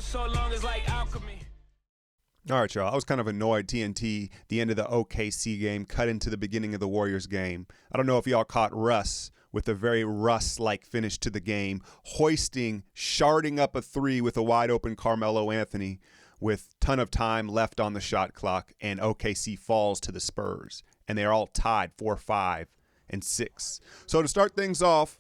so long is like alchemy. All right, y'all. I was kind of annoyed TNT, the end of the OKC game, cut into the beginning of the Warriors game. I don't know if y'all caught Russ with a very Russ-like finish to the game, sharding up a three with a wide-open Carmelo Anthony with ton of time left on the shot clock, and OKC falls to the Spurs. And they're all tied 4-5 and 6. So to start things off,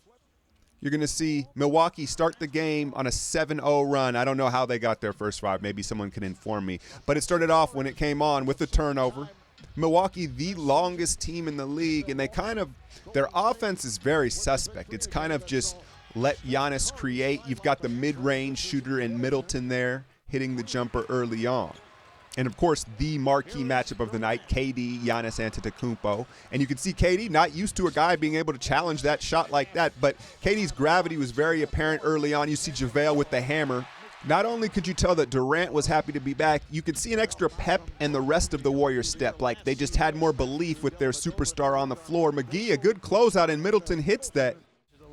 you're going to see Milwaukee start the game on a 7-0 run. I don't know how they got their first 5. Maybe someone can inform me. But it started off when it came on with the turnover. Milwaukee, the longest team in the league, and their offense is very suspect. It's kind of just let Giannis create. You've got the mid-range shooter in Middleton there hitting the jumper early on. And, of course, the marquee matchup of the night, KD, Giannis Antetokounmpo. And you can see KD not used to a guy being able to challenge that shot like that, but KD's gravity was very apparent early on. You see JaVale with the hammer. Not only could you tell that Durant was happy to be back, you could see an extra pep and the rest of the Warriors step, like they just had more belief with their superstar on the floor. McGee, a good closeout, and Middleton hits that.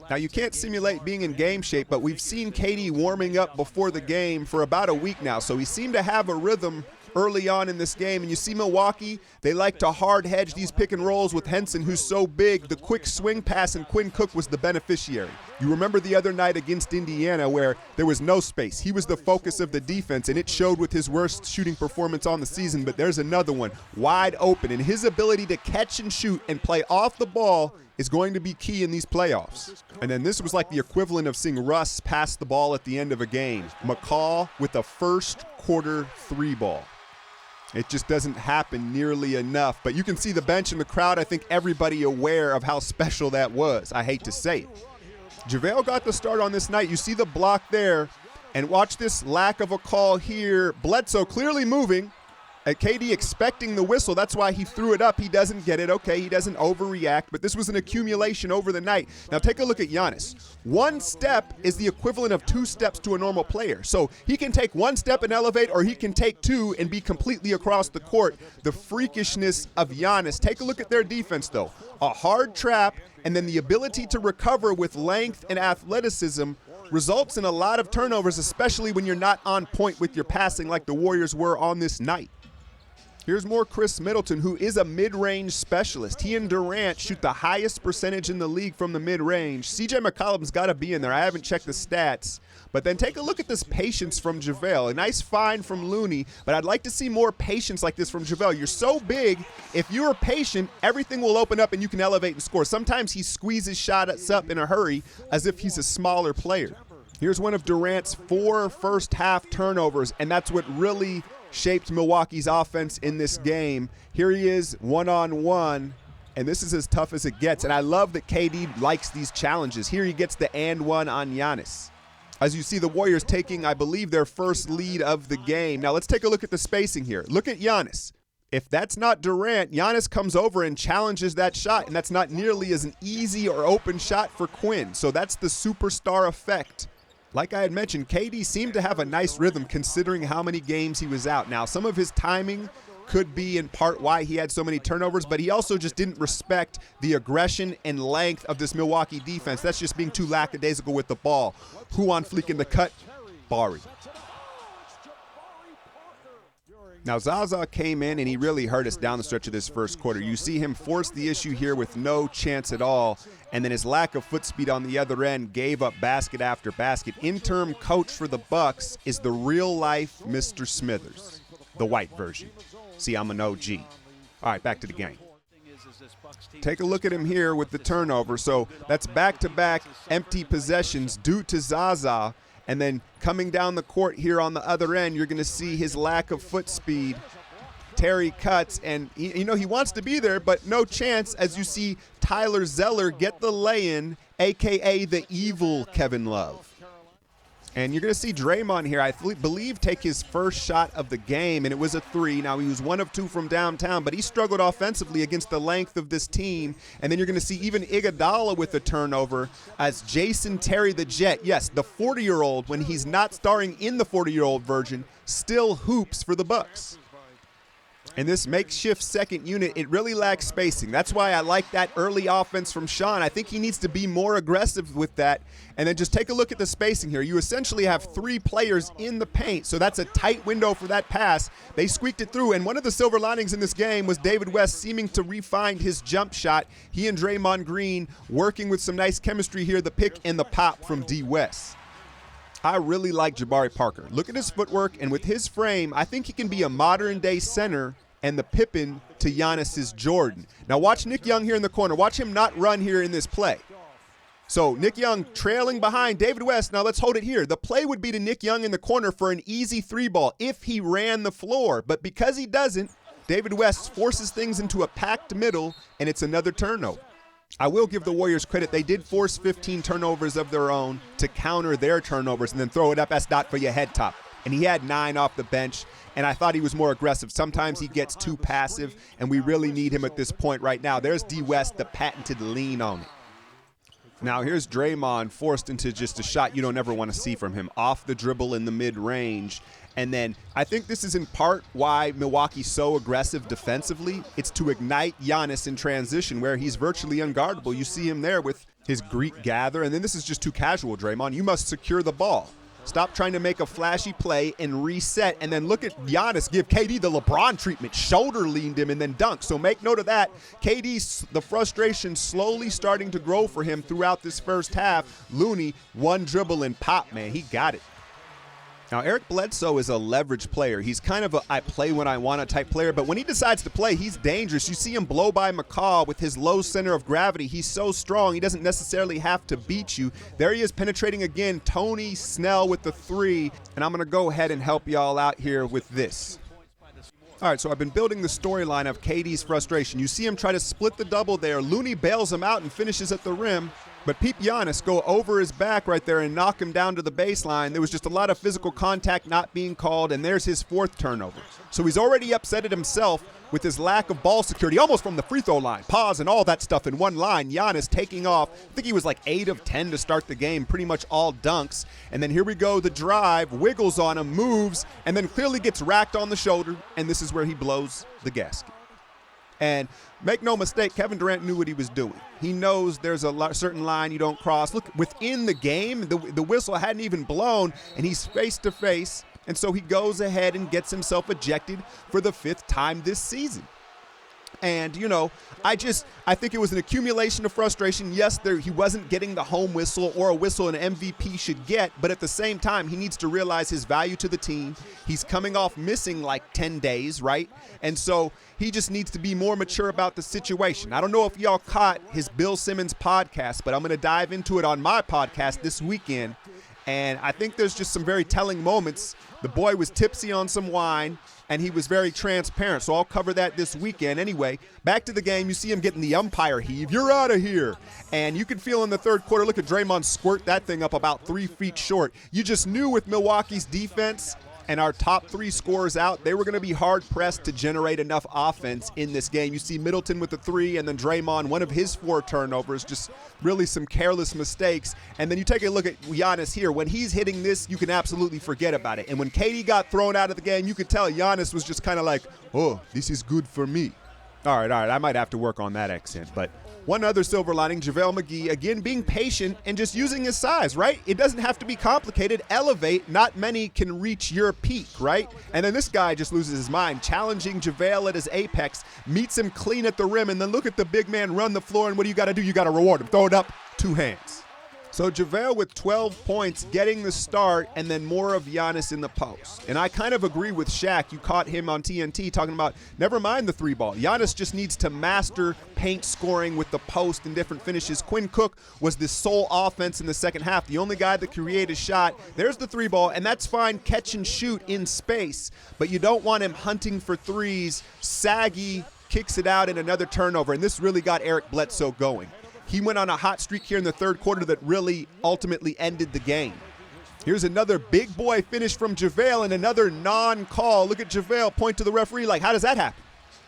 Now, you can't simulate being in game shape, but we've seen KD warming up before the game for about a week now, so he seemed to have a rhythm early on in this game. And you see Milwaukee, they like to hard hedge these pick and rolls with Henson, who's so big. The quick swing pass, and Quinn Cook was the beneficiary. You remember the other night against Indiana where there was no space. He was the focus of the defense, and it showed with his worst shooting performance on the season. But there's another one wide open, and his ability to catch and shoot and play off the ball is going to be key in these playoffs. And then this was like the equivalent of seeing Russ pass the ball at the end of a game. McCall with a first quarter 3-ball. It just doesn't happen nearly enough. But you can see the bench and the crowd, I think everybody aware of how special that was. I hate to say it. JaVale got the start on this night. You see the block there. And watch this lack of a call here. Bledsoe clearly moving. KD expecting the whistle. That's why he threw it up. He doesn't get it. Okay, he doesn't overreact. But this was an accumulation over the night. Now take a look at Giannis. 1 step is the equivalent of 2 steps to a normal player. So he can take 1 step and elevate, or he can take 2 and be completely across the court. The freakishness of Giannis. Take a look at their defense, though. A hard trap, and then the ability to recover with length and athleticism results in a lot of turnovers, especially when you're not on point with your passing like the Warriors were on this night. Here's more Khris Middleton, who is a mid-range specialist. He and Durant shoot the highest percentage in the league from the mid-range. CJ McCollum's got to be in there. I haven't checked the stats. But then take a look at this patience from JaVale. A nice find from Looney, but I'd like to see more patience like this from JaVale. You're so big, if you're patient, everything will open up and you can elevate and score. Sometimes he squeezes shots up in a hurry as if he's a smaller player. Here's one of Durant's 4 first-half turnovers, and that's what really shaped Milwaukee's offense in this game. Here he is one-on-one, and this is as tough as it gets. And I love that KD likes these challenges. Here he gets the and one on Giannis. As you see, the Warriors taking, I believe, their first lead of the game. Now let's take a look at the spacing here. Look at Giannis. If that's not Durant, Giannis comes over and challenges that shot, and that's not nearly as an easy or open shot for Quinn. So that's the superstar effect. Like I had mentioned, KD seemed to have a nice rhythm considering how many games he was out. Now, some of his timing could be in part why he had so many turnovers, but he also just didn't respect the aggression and length of this Milwaukee defense. That's just being too lackadaisical with the ball. Who on fleek in the cut? Bari. Now, Zaza came in, and he really hurt us down the stretch of this first quarter. You see him force the issue here with no chance at all, and then his lack of foot speed on the other end gave up basket after basket. Interim coach for the Bucks is the real-life Mr. Smithers, the white version. See, I'm an OG. All right, back to the game. Take a look at him here with the turnover. So that's back-to-back empty possessions due to Zaza. And then coming down the court here on the other end, you're going to see his lack of foot speed. Terry cuts, and he wants to be there, but no chance as you see Tyler Zeller get the lay-in, a.k.a. the evil Kevin Love. And you're going to see Draymond here, I believe, take his first shot of the game, and it was a 3. Now, he was 1 of 2 from downtown, but he struggled offensively against the length of this team. And then you're going to see even Iguodala with the turnover as Jason Terry the Jet, yes, the 40-year-old, when he's not starring in the 40-year-old version, still hoops for the Bucks. And this makeshift second unit, it really lacks spacing. That's why I like that early offense from Sean. I think he needs to be more aggressive with that. And then just take a look at the spacing here. You essentially have 3 players in the paint, so that's a tight window for that pass. They squeaked it through, and one of the silver linings in this game was David West seeming to refine his jump shot. He and Draymond Green working with some nice chemistry here, the pick and the pop from D. West. I really like Jabari Parker. Look at his footwork, and with his frame, I think he can be a modern-day center and the Pippen to Giannis's Jordan. Now watch Nick Young here in the corner. Watch him not run here in this play. So Nick Young trailing behind David West. Now let's hold it here. The play would be to Nick Young in the corner for an easy 3-ball if he ran the floor. But because he doesn't, David West forces things into a packed middle, and it's another turnover. I will give the Warriors credit. They did force 15 turnovers of their own to counter their turnovers and then throw it up as dot for your head top. And he had 9 off the bench, and I thought he was more aggressive. Sometimes he gets too passive, and we really need him at this point right now. There's D. West, the patented lean on it. Now here's Draymond forced into just a shot you don't ever want to see from him, off the dribble in the mid-range. And then I think this is in part why Milwaukee's so aggressive defensively. It's to ignite Giannis in transition where he's virtually unguardable. You see him there with his Greek gather, and then this is just too casual, Draymond. You must secure the ball. Stop trying to make a flashy play and reset. And then look at Giannis give KD the LeBron treatment. Shoulder leaned him and then dunked. So make note of that. KD's the frustration slowly starting to grow for him throughout this first half. Looney, 1 dribble and pop, man. He got it. Now, Eric Bledsoe is a leverage player. He's kind of a I play when I want to type player, but when he decides to play, he's dangerous. You see him blow by McCollum with his low center of gravity. He's so strong, he doesn't necessarily have to beat you. There he is penetrating again. Tony Snell with the 3, and I'm going to go ahead and help y'all out here with this. All right, so I've been building the storyline of KD's frustration. You see him try to split the double there. Looney bails him out and finishes at the rim. But peep Giannis go over his back right there and knock him down to the baseline. There was just a lot of physical contact not being called, and there's his 4th turnover. So he's already upset at himself with his lack of ball security, almost from the free throw line. Pause and all that stuff in one line. Giannis taking off. I think he was like 8 of 10 to start the game, pretty much all dunks. And then here we go, the drive, wiggles on him, moves, and then clearly gets racked on the shoulder, and this is where he blows the gasket. And make no mistake, Kevin Durant knew what he was doing. He knows there's a certain line you don't cross. Look, within the game, the whistle hadn't even blown, and he's face to face. And so he goes ahead and gets himself ejected for the 5th time this season. And, you know, I think it was an accumulation of frustration. Yes, he wasn't getting the home whistle or a whistle an MVP should get, but at the same time, he needs to realize his value to the team. He's coming off missing like 10 days, right? And so he just needs to be more mature about the situation. I don't know if y'all caught his Bill Simmons podcast, but I'm going to dive into it on my podcast this weekend. And I think there's just some very telling moments. The boy was tipsy on some wine, and he was very transparent. So I'll cover that this weekend. Anyway, back to the game. You see him getting the umpire heave. You're out of here. And you can feel in the 3rd quarter, look at Draymond squirt that thing up about 3 feet short. You just knew with Milwaukee's defense and our top 3 scorers out, they were going to be hard-pressed to generate enough offense in this game. You see Middleton with the 3, and then Draymond, one of his 4 turnovers, just really some careless mistakes. And then you take a look at Giannis here. When he's hitting this, you can absolutely forget about it. And when KD got thrown out of the game, you could tell Giannis was just kind of like, oh, this is good for me. All right, I might have to work on that accent, but one other silver lining, JaVale McGee, again, being patient and just using his size, right? It doesn't have to be complicated. Elevate. Not many can reach your peak, right? And then this guy just loses his mind, challenging JaVale at his apex, meets him clean at the rim, and then look at the big man run the floor, and what do you got to do? You got to reward him. Throw it up, 2 hands. So JaVale with 12 points, getting the start, and then more of Giannis in the post. And I kind of agree with Shaq. You caught him on TNT talking about, never mind the 3-ball. Giannis just needs to master paint scoring with the post and different finishes. Quinn Cook was the sole offense in the second half, the only guy that could create a shot. There's the 3-ball, and that's fine, catch and shoot in space. But you don't want him hunting for threes. Saggy kicks it out in another turnover, and this really got Eric Bledsoe going. He went on a hot streak here in the 3rd quarter that really ultimately ended the game. Here's another big boy finish from JaVale and another non-call. Look at JaVale point to the referee like, how does that happen?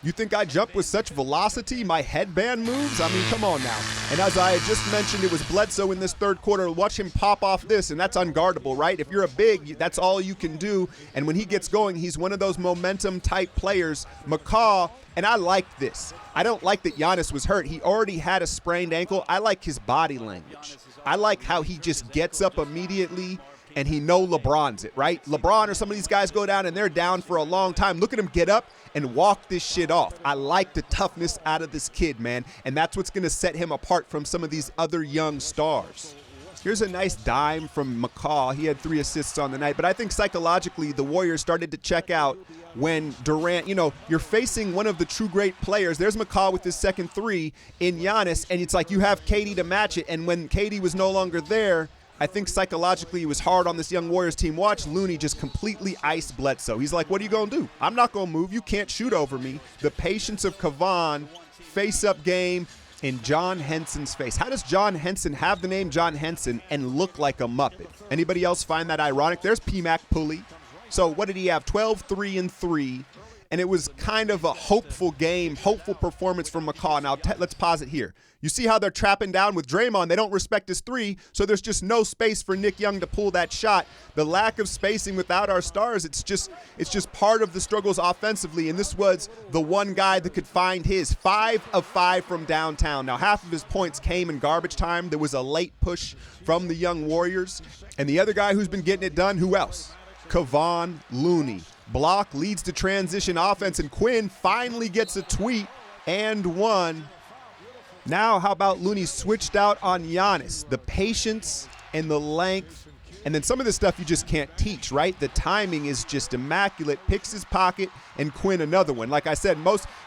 You think I jump with such velocity? My headband moves? I mean, come on now. And as I had just mentioned, it was Bledsoe in this third quarter. Watch him pop off this, and that's unguardable, right? If you're a big, that's all you can do. And when he gets going, he's one of those momentum-type players. McCall, and I like this. I don't like that Giannis was hurt. He already had a sprained ankle. I like his body language. I like how he just gets up immediately, and he know LeBron's it, right? LeBron or some of these guys go down, and they're down for a long time. Look at him get up and walk this shit off. I like the toughness out of this kid, man, and that's what's going to set him apart from some of these other young stars. Here's a nice dime from McCall. He had 3 assists on the night, but I think psychologically the Warriors started to check out when Durant, you're facing one of the true great players. There's McCall with his second 3 in Giannis, and it's like you have KD to match it, and when KD was no longer there, I think psychologically it was hard on this young Warriors team. Watch Looney just completely ice Bledsoe. He's like, what are you going to do? I'm not going to move. You can't shoot over me. The patience of Kevon, face-up game in John Henson's face. How does John Henson have the name John Henson and look like a Muppet? Anybody else find that ironic? There's P-Mac Pulley. So what did he have? 12, 3, and 3. And it was kind of a hopeful game, hopeful performance from McCall. Now, let's pause it here. You see how they're trapping down with Draymond. They don't respect his 3, so there's just no space for Nick Young to pull that shot. The lack of spacing without our stars, it's just part of the struggles offensively, and this was the one guy that could find his 5 of 5 from downtown. Now, half of his points came in garbage time. There was a late push from the young Warriors, and the other guy who's been getting it done, who else? Kevon Looney. Block leads to transition offense, and Quinn finally gets a tweet and one. Now, how about Looney switched out on Giannis? The patience and the length, and then some of this stuff you just can't teach, right? The timing is just immaculate. Picks his pocket, and Quinn another one. Like I said,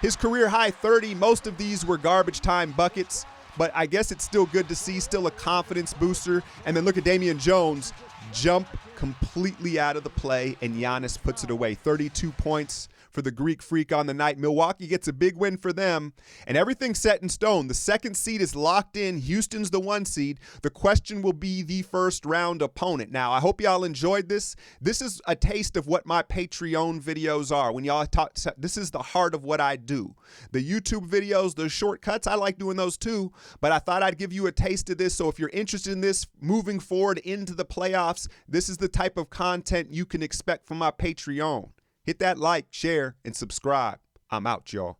his career high 30, most of these were garbage time buckets, but I guess it's still good to see, still a confidence booster. And then look at Damian Jones jump completely out of the play, and Giannis puts it away. 32 points for the Greek Freak on the night. Milwaukee gets a big win for them, and everything's set in stone. The second seed is locked in. Houston's the 1 seed. The question will be the first round opponent. Now, I hope y'all enjoyed this. This is a taste of what my Patreon videos are. When y'all talk, this is the heart of what I do. The YouTube videos, the shortcuts, I like doing those too, but I thought I'd give you a taste of this. So if you're interested in this moving forward into the playoffs, this is the type of content you can expect from my Patreon. Hit that like, share, and subscribe. I'm out, y'all.